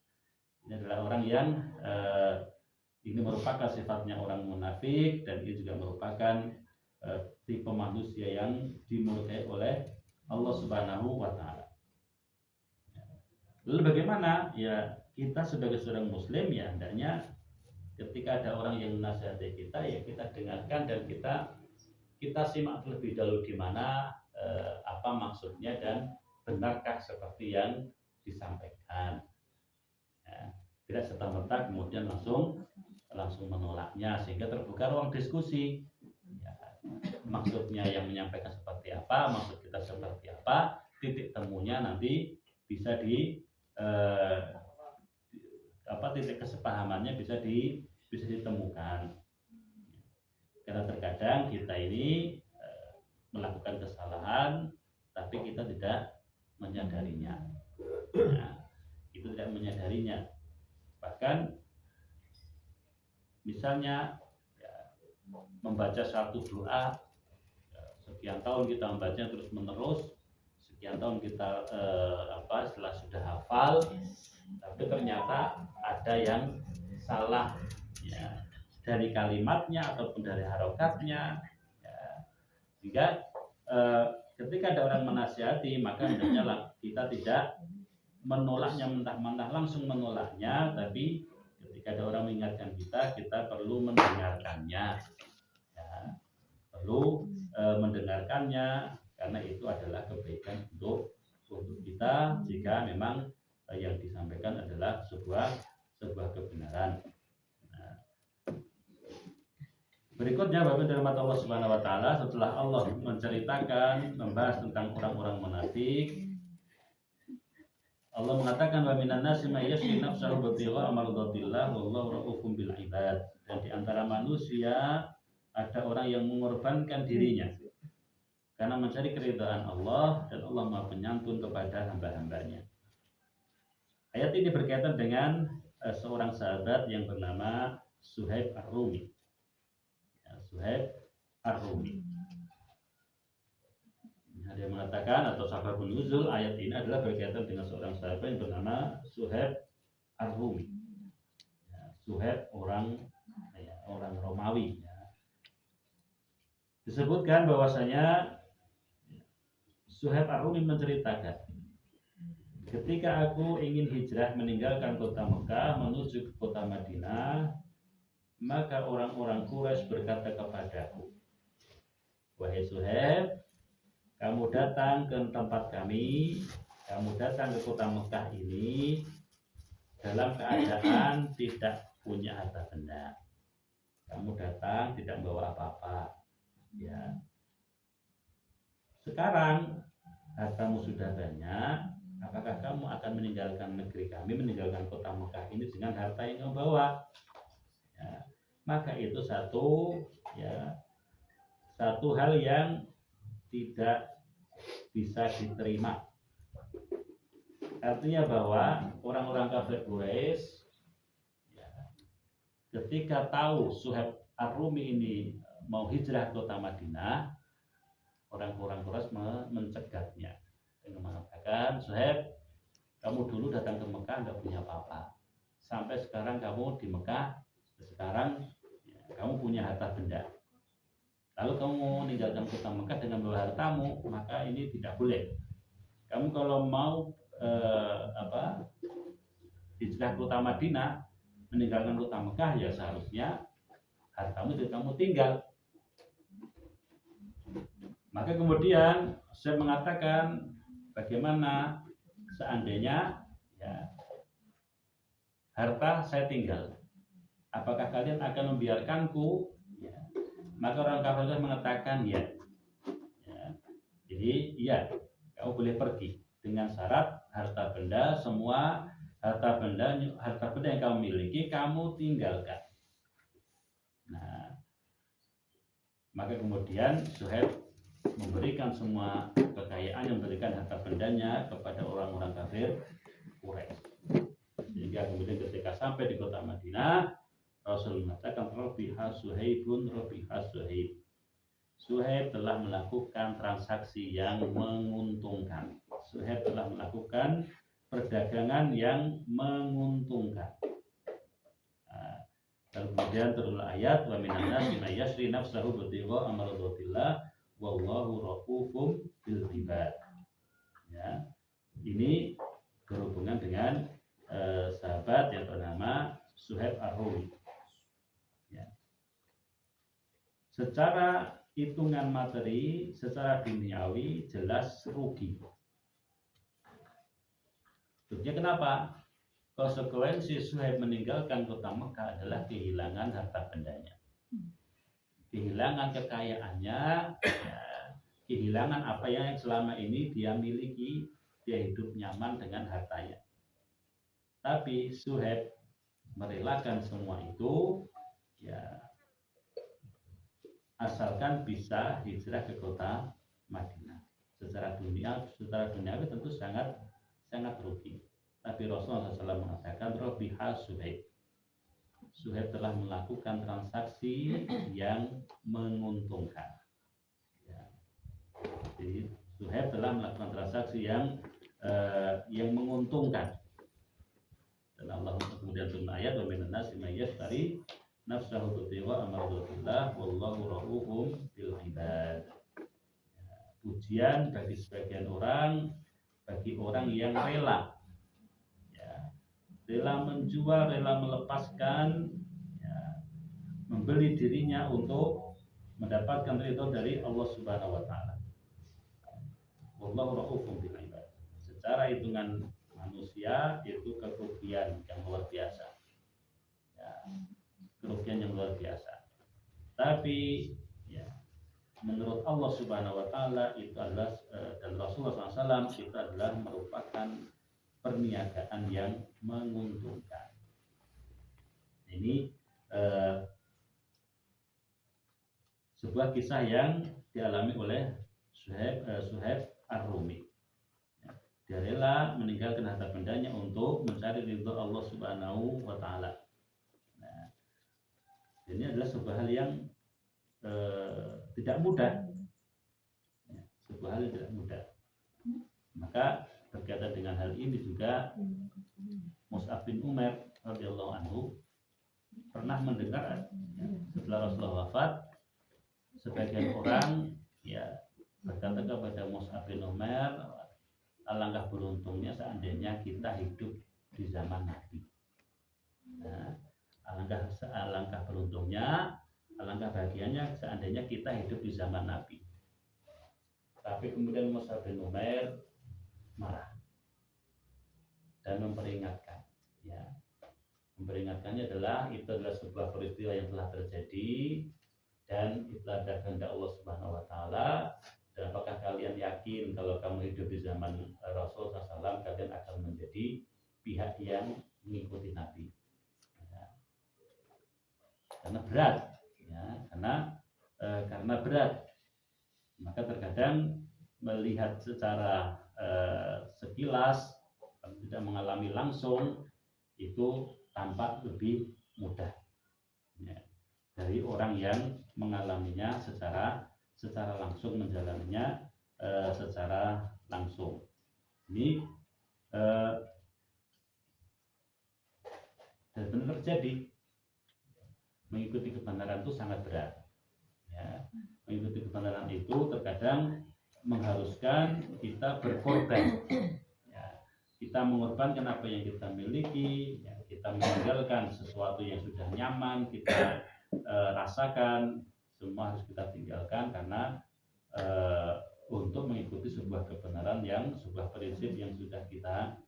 ini adalah orang yang ini merupakan sifatnya orang munafik, dan ini juga merupakan tipe manusia yang dimurkai oleh Allah Subhanahu wa taala. Lalu bagaimana? Ya, kita sebagai seorang muslim ya hendaknya ketika ada orang yang menasihati kita, ya kita dengarkan dan kita simak terlebih dahulu di mana apa maksudnya dan benarkah seperti yang disampaikan. Ya, tidak serta-merta kemudian langsung menolaknya, sehingga terbuka ruang diskusi. Maksudnya yang menyampaikan seperti apa, maksud kita seperti apa, titik temunya nanti bisa titik kesepahamannya bisa ditemukan. Karena terkadang kita ini melakukan kesalahan tapi kita tidak menyadarinya. Nah, itu tidak menyadarinya. Bahkan misalnya membaca satu doa, sekian tahun kita membacanya terus menerus, sekian tahun kita setelah sudah hafal, tapi ternyata ada yang salah, ya, dari kalimatnya ataupun dari harokatnya, ya, sehingga ketika ada orang menasihati maka hendaknya kita tidak menolaknya mentah-mentah, langsung menolaknya, tapi ketika ada orang mengingatkan kita perlu mendengarkannya. Perlu mendengarkannya, karena itu adalah kebaikan untuk kita jika memang yang disampaikan adalah sebuah kebenaran. Nah, berikutnya Bapak Dirahmati Allah Subhanahu wa taala, setelah Allah menceritakan membahas tentang orang-orang munafik, Allah mengatakan wa minan nasi may yashri nafsahu bitigha amradatillah wallahu raufum bil ibad. Dan di antara manusia ada orang yang mengorbankan dirinya karena mencari keridhaan Allah, dan Allah Maha Penyantun kepada hamba-hambanya. Ayat ini berkaitan dengan seorang sahabat yang bernama Suhaib Ar-Rumi. Suhaib Ar-Rumi. Ada yang mengatakan atau sababun nuzul ayat ini adalah berkaitan dengan seorang sahabat yang bernama Suhaib Ar-Rumi. Suhaib orang Romawi. Disebutkan bahwasanya Suhaib Ar-Rumi menceritakan, ketika aku ingin hijrah meninggalkan kota Mekah menuju ke kota Madinah, maka orang-orang Quraisy berkata kepadaku, wahai Suhaib, kamu datang ke tempat kami, kamu datang ke kota Mekah ini dalam keadaan tidak punya harta benda. Kamu datang tidak membawa apa-apa. Ya. Sekarang hartamu sudah banyak, apakah kamu akan meninggalkan negeri kami, meninggalkan kota Mekah ini dengan harta yang kamu bawa? Ya. Maka itu satu hal yang tidak bisa diterima. Artinya bahwa orang-orang kafir Quraisy ketika tahu Suhaib Ar-Rumi ini mau hijrah ke kota Madinah, orang-orang Quraisy mencegatnya dengan mengatakan, Suhaib, kamu dulu datang ke Mekah nggak punya apa-apa, sampai sekarang kamu di Mekah, sekarang kamu punya harta benda. Lalu kamu meninggalkan kota Mekah dengan membawa hartamu, maka ini tidak boleh. Kamu kalau mau hijrah ke kota Madinah, meninggalkan kota Mekah, ya seharusnya hartamu itu kamu tinggal. Maka kemudian saya mengatakan, bagaimana seandainya harta saya tinggal, apakah kalian akan membiarkanku? Maka orang kafir mengatakan ya. Jadi ya, kamu boleh pergi dengan syarat harta benda, semua harta benda yang kamu miliki kamu tinggalkan. Nah, maka kemudian Suhaib memberikan semua kekayaan, yang memberikan harta bendanya kepada orang-orang kafir Quraisy. Sehingga kemudian ketika sampai di kota Madinah, Rasul mengatakan, Rabiha Suhaibun, Rabiha Suhaib. Suhaib telah melakukan transaksi yang menguntungkan. Suhaib telah melakukan perdagangan yang menguntungkan. Dan kemudian turunlah ayat, wa minan nasi may yashri nafsahu bitigha amradatillah wallahu raufum bil ibad. Ya. Ini berhubungan dengan sahabat yang bernama Suhaib Ar-Rumi. Ya. Secara hitungan materi, secara duniawi jelas rugi. Ruginya kenapa? Konsekuensi Suhaib meninggalkan kota Mekah adalah kehilangan harta bendanya, kehilangan kekayaannya, kehilangan apa yang selama ini dia miliki. Dia hidup nyaman dengan hartanya. Tapi Suhaib merelakan semua itu, asalkan bisa hijrah ke kota Madinah. Secara duniawi tentu sangat rugi. Tapi Rasulullah SAW mengatakan, Rabiha Suhaib. Suhaib telah melakukan transaksi yang menguntungkan. Jadi Suhaib telah melakukan transaksi yang menguntungkan. Dan Allah kemudian turun ayat, wa minan nasi may yashtari nafsahu bitigha amradatillah wallahu raufum bil ibad. Pujian bagi sebagian orang, bagi orang yang rela menjual, rela melepaskan, membeli dirinya untuk mendapatkan ridho dari Allah Subhanahu wa taala. Wallahu raufun bil ibad. Secara hitungan manusia itu kerugian yang luar biasa. Ya, kerugian yang luar biasa. Tapi ya, menurut Allah Subhanahu wa taala itu adalah dan Rasulullah SAW itu adalah merupakan perniagaan yang menguntungkan. Ini sebuah kisah yang dialami oleh Suhaib Ar-Rumi. Dia rela meninggalkan harta bendanya untuk mencari ridho Allah Subhanahu wa taala. Nah, ini adalah sebuah hal yang tidak mudah. Sebuah hal yang tidak mudah. Maka berkaitan dengan hal ini juga Mus'ab bin Umair radhiyallahu anhu pernah mendengar setelah Rasulullah wafat, sebagian orang ya berkata kepada Mus'ab bin Umair, alangkah beruntungnya seandainya kita hidup di zaman Nabi. Nah, alangkah beruntungnya, alangkah bahagianya seandainya kita hidup di zaman Nabi. Tapi kemudian Mus'ab bin Umair marah dan memperingatkan. Ya, memperingatkannya itu adalah sebuah peristiwa yang telah terjadi dan itu adalah kehendak Allah Subhanahu wa taala. Dan apakah kalian yakin kalau kamu hidup di zaman Rasul SAW kalian akan menjadi pihak yang mengikuti Nabi? Ya. Karena berat, ya, karena berat. Maka terkadang melihat secara sekilas tidak mengalami langsung itu tampak lebih mudah ya, dari orang yang mengalaminya secara langsung, menjalaninya secara langsung. Ini dan benar terjadi. Mengikuti kebenaran itu sangat berat. Ya, mengikuti kebenaran itu terkadang mengharuskan kita berkorban. Ya, kita mengorbankan apa yang kita miliki, ya, kita meninggalkan sesuatu yang sudah nyaman, kita rasakan, semua harus kita tinggalkan karena untuk mengikuti sebuah kebenaran yang sebuah prinsip yang sudah kita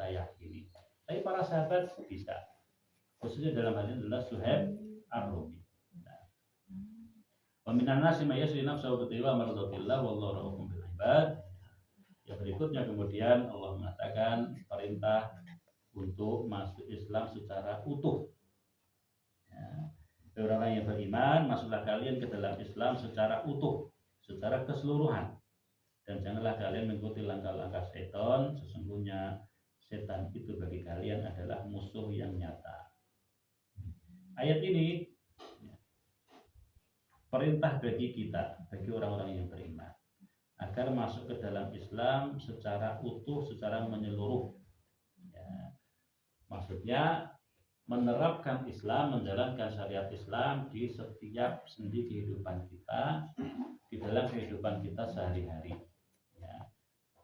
yakini. Tapi para sahabat bisa, khususnya dalam hal ini adalah Suhaib Ar-Rumi. Wa minan nasi may yasri nafsahu bitiwa mardatillah wallahu ra'ufun bil ibad. Yang berikutnya kemudian Allah mengatakan perintah untuk masuk Islam secara utuh. Ya. Orang yang beriman, masuklah kalian ke dalam Islam secara utuh, secara keseluruhan. Dan janganlah kalian mengikuti langkah-langkah setan. Sesungguhnya setan itu bagi kalian adalah musuh yang nyata. Ayat ini perintah bagi kita, bagi orang-orang yang beriman, agar masuk ke dalam Islam secara utuh, secara menyeluruh. Ya. Maksudnya menerapkan Islam, menjalankan syariat Islam di setiap sendi kehidupan kita, di dalam kehidupan kita sehari-hari. Ya.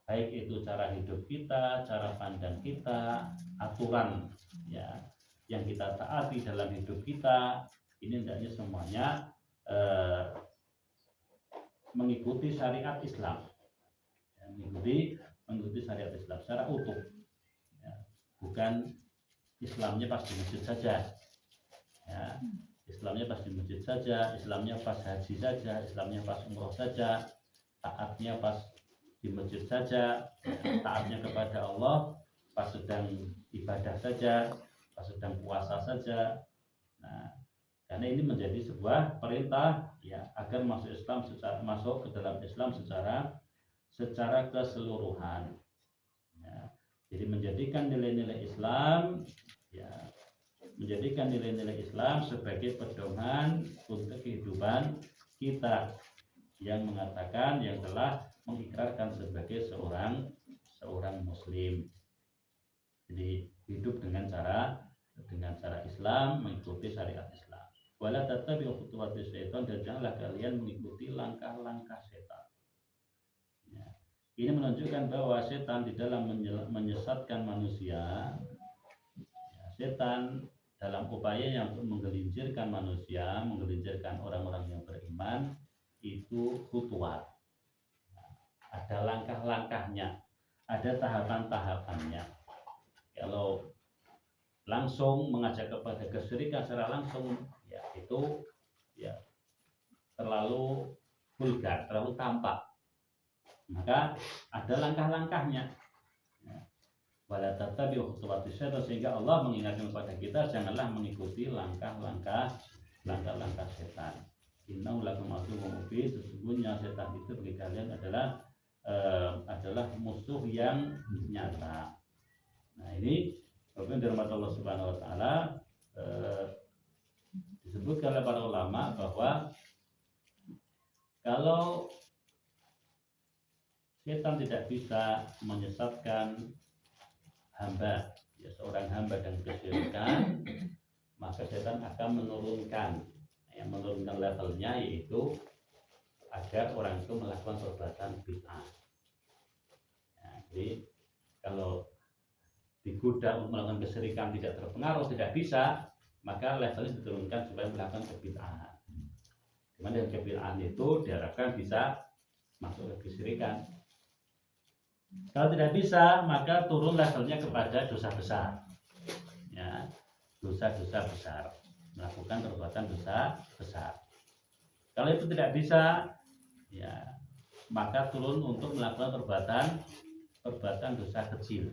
Baik itu cara hidup kita, cara pandang kita, aturan ya yang kita taati dalam hidup kita, ini hendaknya semuanya mengikuti syariat Islam, ya, mengikuti syariat Islam secara utuh. Ya. Bukan Islamnya pas di masjid saja, ya. Islamnya pas di masjid saja, Islamnya pas haji saja, Islamnya pas umroh saja, taatnya pas di masjid saja, taatnya kepada Allah pas sedang ibadah saja, pas sedang puasa saja. Nah, karena ini menjadi sebuah perintah ya agar masuk ke dalam Islam secara keseluruhan. Ya. Jadi menjadikan nilai-nilai Islam ya, menjadikan nilai-nilai Islam sebagai pedoman untuk kehidupan kita, yang mengatakan, yang telah mengikrarkan sebagai seorang muslim. Jadi hidup dengan cara Islam, mengikuti syariat Islam. Wala tattabi'u khutuwatis syaitan, dan janganlah kalian mengikuti langkah-langkah setan. Ya. Ini menunjukkan bahwa setan di dalam menyesatkan manusia, ya, setan dalam upayanya untuk menggelincirkan manusia, menggelincirkan orang-orang yang beriman, itu khutuwat. Nah, ada langkah-langkahnya, ada tahapan-tahapannya. Kalau langsung mengajak kepada kesyirikan secara langsung, ya itu ya terlalu vulgar, terlalu tampak. Maka ada langkah-langkahnya. Wala tattabi'u khutuwati syaitan, sehingga Allah mengingatkan kepada kita janganlah mengikuti langkah-langkah setan. Innahu lakum aduwwun mubin, sesungguhnya setan itu bagi kalian adalah musuh yang nyata. Nah, ini bagian dari rahmat Allah Subhanahu wa taala, disebutkan oleh para ulama bahwa kalau setan tidak bisa menyesatkan hamba, ya seorang hamba dan kesyirikan, maka setan akan menurunkan levelnya, yaitu agar orang itu melakukan perbuatan bid'ah. Ya, jadi kalau digoda untuk melakukan kesyirikan tidak terpengaruh, tidak bisa, maka levelnya diturunkan supaya melakukan kebid'ahan. Dimana dengan kebid'ahan itu diharapkan bisa masuk ke kesyirikan. Kalau tidak bisa, maka turun levelnya kepada dosa besar. Ya, dosa-dosa besar, melakukan perbuatan dosa besar. Kalau itu tidak bisa, ya maka turun untuk melakukan perbuatan dosa kecil.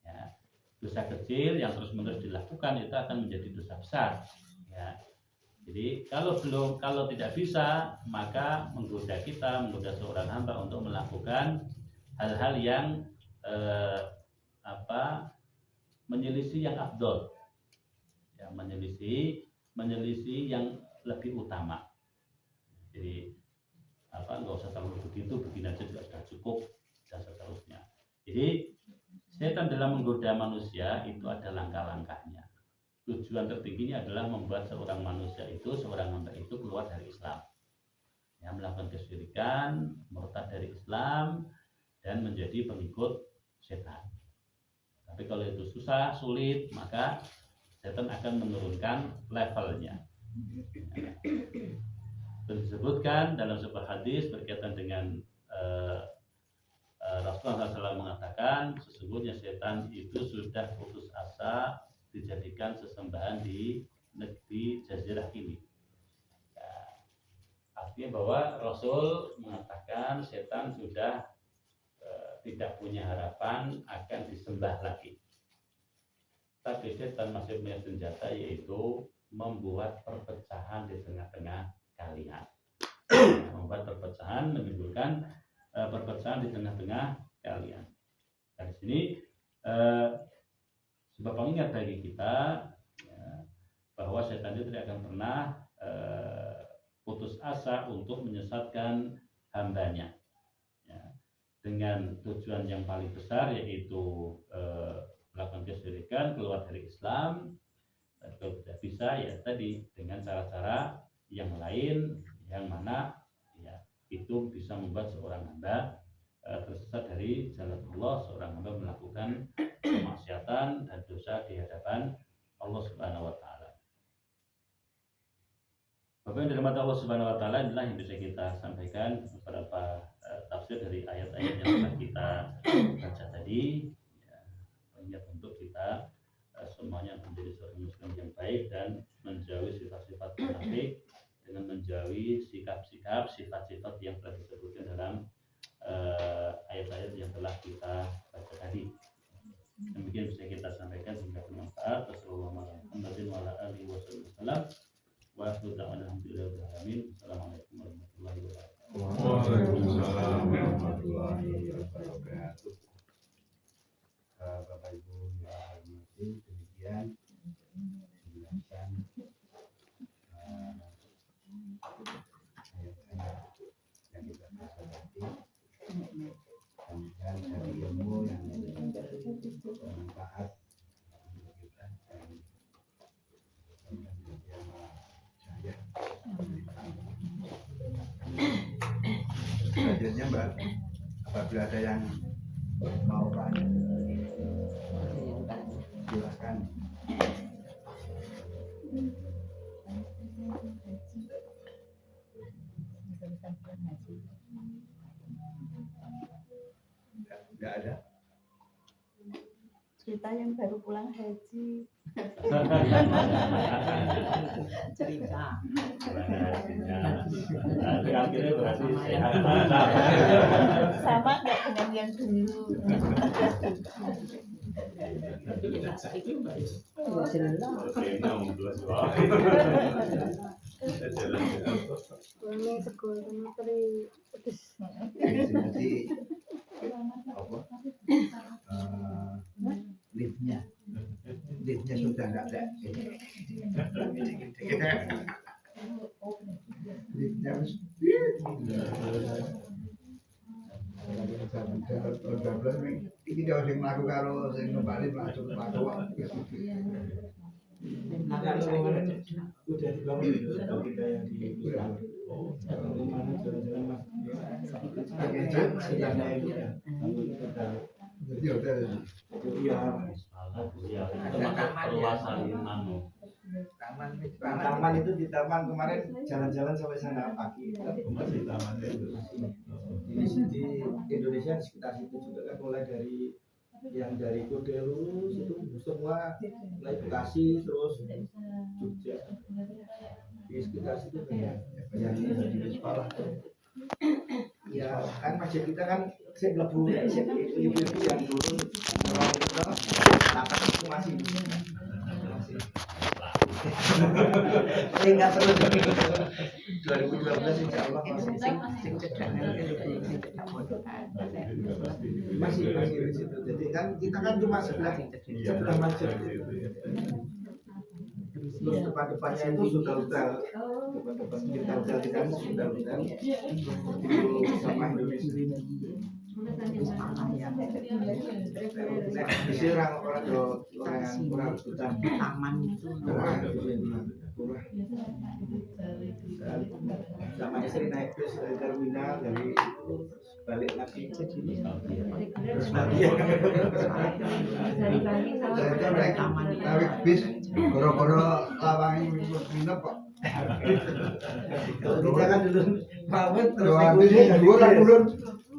Ya, dosa kecil yang terus-menerus dilakukan itu akan menjadi dosa besar. Ya, jadi kalau tidak bisa, maka menggoda seorang hamba untuk melakukan hal-hal yang menyelisih yang afdol, ya, menyelisih yang lebih utama. Jadi nggak usah terlalu begitu, begini aja juga sudah cukup dan seterusnya. Jadi setan dalam menggoda manusia itu ada langkah-langkahnya. Tujuan tertingginya adalah membuat seorang hamba itu keluar dari Islam, ya, melakukan kesyirikan, murtad dari Islam, dan menjadi pengikut setan. Tapi kalau itu susah, sulit, maka setan akan menurunkan levelnya. Dan disebutkan dalam sebuah hadis berkaitan dengan Rasulullah SAW mengatakan, sesungguhnya setan itu sudah putus asa dijadikan sesembahan di negeri Jazirah ini. Ya, artinya bahwa Rasul mengatakan setan sudah tidak punya harapan akan disembah lagi. Tapi setan masih punya senjata, yaitu membuat perpecahan di tengah-tengah kalian. Membuat perpecahan, menimbulkan perpecahan di tengah-tengah kalian. Dari sini sebuah pengingat bagi kita, ya, bahwa setan itu tidak akan pernah putus asa untuk menyesatkan hambanya, ya, dengan tujuan yang paling besar, yaitu melakukan kesyirikan, keluar dari Islam. Dan kalau tidak bisa, ya tadi dengan cara-cara yang lain, yang mana ya itu bisa membuat seorang hamba tersesat dari jalan Allah, seorang hamba melakukan kemaksiatan dan dosa di hadapan Allah Subhanahu wa taala. Bapak yang dirahmati Allah Subhanahu wa taala, inilah yang bisa kita sampaikan beberapa tafsir dari ayat-ayat yang telah kita baca tadi. Ya, ingat untuk kita semuanya menjadi seorang muslim yang baik dan menjauhi sifat-sifat munafik, dengan menjauhi sikap-sikap, sifat-sifat yang telah disebutkan dalam ayat-ayat yang telah kita baca tadi. Demikian bisa kita sampaikan, semoga bermanfaat. Wassalamualaikum warahmatullahi wabarakatuh. Assalamualaikum warahmatullahi wabarakatuh. Waalaikumsalam warahmatullahi wabarakatuh. Bapak Ibu yang hormati, demikian penjelasan ayat-ayat yang kita baca tadi. Mudah-mudahan dari ilmu yang bermanfaat untuk kita dan menjadi amal jaya. Selanjutnya Mbak, apabila ada yang mau tanya, silakan. Nggak ada. Cerita yang baru pulang haji. Cerita. Nah, akhirnya berarti sehat. Sama nggak dengan yang dulu? Ini sekolah menteri pedes. Jadi apa? Liftnya sudah nggak ada. Liftnya harus. Ini dia yang melaku karo sing numpak langsung mlaku. Udah dibangun itu kalau kita yang di mana jalan-jalan mas sebenarnya itu ya Jadi hotel. iya Ya, itu masuk perluasan anu. taman itu di taman kemarin jalan-jalan sampai sana pagi Masih taman itu. di Indonesia di sekitar situ juga kan mulai dari yang dari Kode lurus itu semua mulai Bekasi terus Jogja di sekitar situ banyak Yang di sekolah. ya kan masjid kita kan saya lebu ibu-ibu yang turun orang itu atas itu masih enggak terus 2012 insya Allah masih di situ jadi kan kita kan cuma sebelah masjid terus depan-depannya itu sudah hotel depan kita hotel kita sudah hotel itu sama Indonesia bisa orang yang kurang sudah Taman itu sama istri naik bus dari terminal dari balik lagi terus lagi Tarik bis, goro-goro lawangi minum kok. kalau kita kan dulu pamit terus Doa naik itu sih gunung, dua kan turun.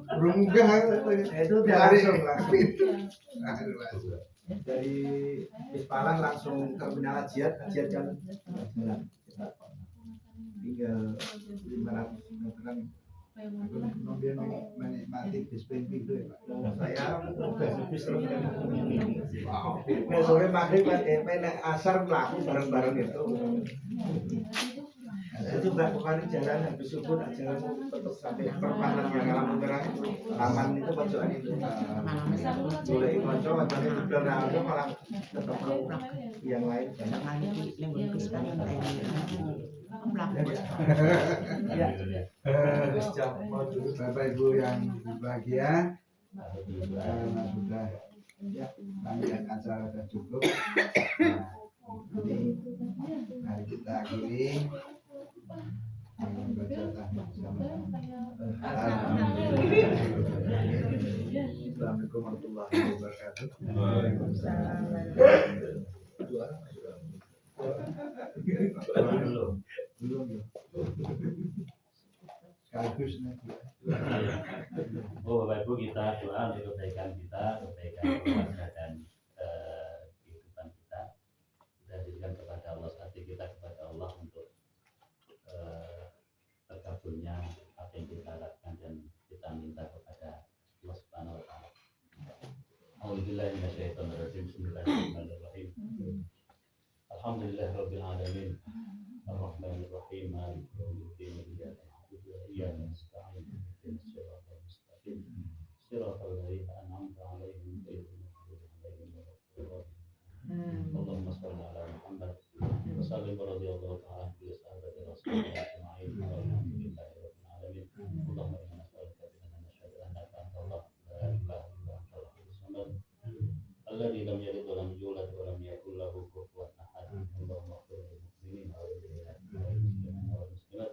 Runggah itu udah langsung lah Aduh. dari Bispalang langsung terminal Hajiat kan tinggal 500 meteran. Aku kemudian menikmati bis pengpi itu ya Pak. Saya bis terus sore maghrib kan naik asar laku bareng-bareng itu nggak kemarin jalan habis subuh jalan tetap sampai perempatan yang lampu merah itu taman itu pojokan itu boleh konco wajahnya di belakang itu malah tetap yang lain banyak ya habis jam Bapak Ibu yang berbahagia, karena sudah panggilan acara sudah cukup. Nah, ini mari kita akhiri membaca tahmid bersama-sama. Assalamualaikum warahmatullahi wabarakatuh. Belum ya. Sekaligus nanti. Oh, Bapak Ibu, kita doa untuk kebaikan kita, kebaikan keluarga dan kehidupan kita. Kita dirikan kepada Allah, hati kita kepada Allah untuk terkabulnya apa yang kita lakukan dan kita minta kepada Allah Subhanahu wa taala. A'udzubillahi minasyaitonirrajim. Bismillahirrahmanirrahim. Alhamdulillahirabbil alamin. Arrahmanirrahim. Maliki yaumiddin. Iyyaka na'budu wa iyyaka nasta'in. Ihdinas siratal mustaqim. Siratal ladzina an'amta 'alaihim ghairil maghdubi 'alaihim waladdallin. Allahumma shalli 'ala Muhammad wa sallim radhiyallahu ta'ala bi sahabati Rasulillah ajma'in. Alhamdulillahi rabbil alamin. Allahumma inna nas'aluka bi anna nashhadu annaka antallah la ilaha illa antal ahadus samad alladzi lam yalid wa lam yulad wa lam yakul lahu kufuwan ahad. Allahumma ighfir lil mu'minina wal mu'minat wal muslimina wal muslimat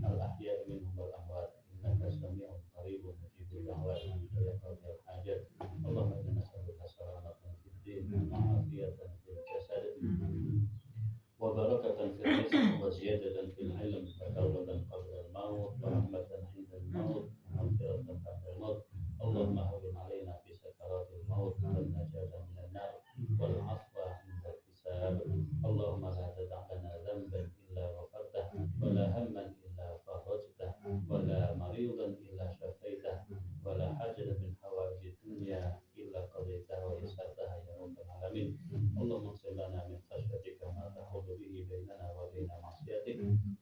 al ahya'i minhum wal amwat innaka sami'un qaribun mujibud da'wat ya qadhal hajat. Allahumma inna nas'aluka salamatan fid din wa 'afiyatan fil jasad wa barakatan fil rizq wa ziyadatan fil ilm wa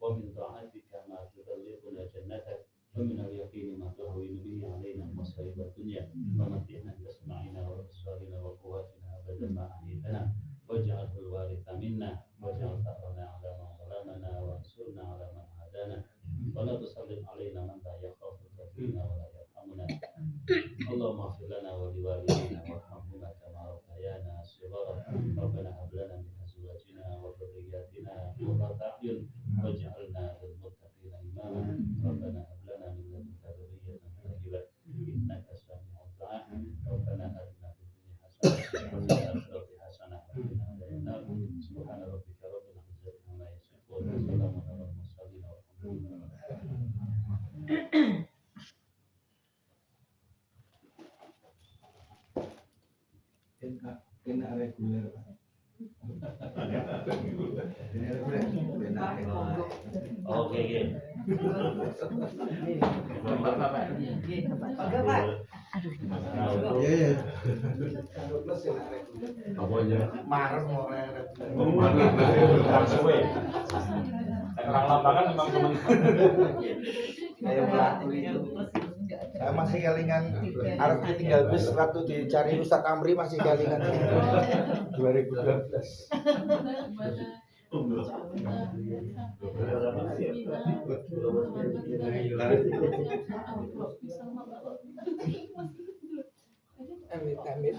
ومن طاعتك ما تبلغنا جنتك ومن اليقين ما تهون به علينا مصائب الدنيا ومتعنا بأسماعنا وأبصارنا وقواتنا أبدا ما أحييتنا واجعله الوارث منا واجعل ثأرنا على من ظلمنا وانصرنا على من عادانا ولا تسلط علينا من لا يخافك فينا ولا يرحمنا اللهم اغفر لنا ولوالدينا وارحمهما كما ربيانا صغارا ربنا هب لنا من ازواجنا وذرياتنا قرة اعين واجعلنا للمتقين اماما ربنا هب لنا من لدنك ذرية طيبة انك سميع الدعاء ربنا اتنا في الدنيا حسنة وفي الاخرة حسنة وقنا عذاب النار سبحان ربك رب العزة عما يصفون وسلام على المرسلين والحمد لله Enak reguler Pak. Oke, oke. Iya iya. Plus enak reguler. Apa aja? Marem oleh reguler. Terang lambangan memang teman. Kayak pelaku itu. Saya masih kelingan Arab tinggal bis waktu dicari Ustadz Amri masih kelingan 2012. Amit amit.